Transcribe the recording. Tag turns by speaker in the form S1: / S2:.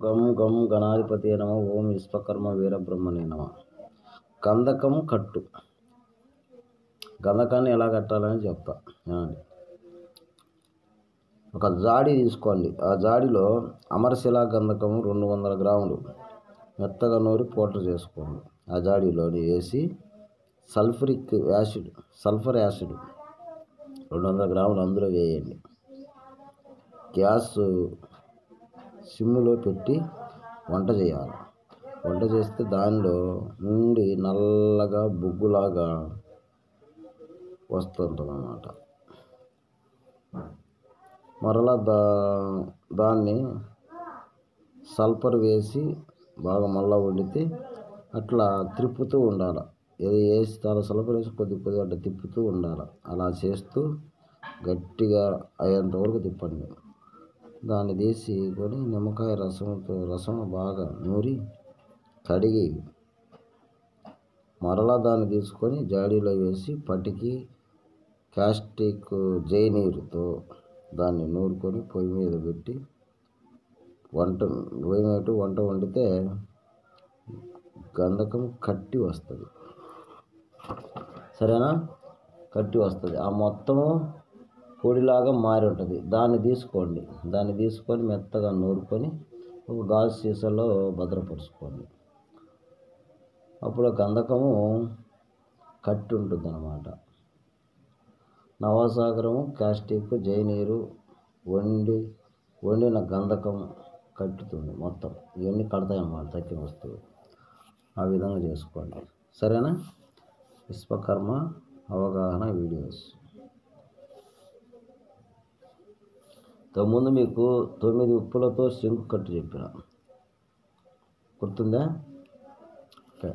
S1: గం గం గణాధిపతి నమ. ఓం విశ్వకర్మ వీరబ్రహ్మణే నమ. గంధకం కట్టు. గంధకాన్ని ఎలా కట్టాలని చెప్తా. ఒక జాడి తీసుకోండి. ఆ జాడిలో అమరశిలా గంధకము 200 గ్రాములు మెత్తగా నూరి పౌడర్ చేసుకోండి. ఆ జాడీలోని వేసి సల్ఫర్ యాసిడ్ 200 గ్రాములు అందులో వేయండి. గ్యాస్ సిమ్ములో పెట్టి వంట చేయాలి. వంట చేస్తే దానిలో నుండి నల్లగా బొగ్గులాగా వస్తుంటుంది అన్నమాట. మరలా దాన్ని సల్ఫర్ వేసి బాగా మళ్ళా వండితే అట్లా తిప్పుతూ ఉండాలి. ఏది వేసి చాలా సల్ఫర్ వేసి కొద్ది అట్లా తిప్పుతూ ఉండాలి. అలా చేస్తూ గట్టిగా అయ్యేంత వరకు తిప్పండి. దాన్ని తీసుకొని నిమ్మకాయ రసం బాగా నూరి కడిగి మరలా దాన్ని తీసుకొని జాడీలో వేసి పటికి క్యాస్టిక్ జైనీరుతో దాన్ని నూరుకొని పొయ్యి మీద పెట్టి వంట వండితే గంధకం కట్టి వస్తుంది. సరేనా? కట్టి వస్తుంది. ఆ మొత్తము పొడిలాగా మారి ఉంటుంది. దాన్ని తీసుకొని మెత్తగా నూరుకొని ఒక గాజు సీసాలో భద్రపరుచుకోండి. అప్పుడు గంధకము కట్టి ఉంటుంది అన్నమాట. నవసాగరము, క్యాస్టిక్, జైనీరు వండిన గంధకం కట్టుతుంది. మొత్తం ఇవన్నీ కడతాయి అన్నమాట. తక్కిన వస్తువు ఆ విధంగా చేసుకోండి. సరేనా? విశ్వకర్మ అవగాహన వీడియోస్. ముందు మీకు 9 ఉప్పులతో శంకు కట్టు చెప్పిన, గుర్తుందా? ఓకే.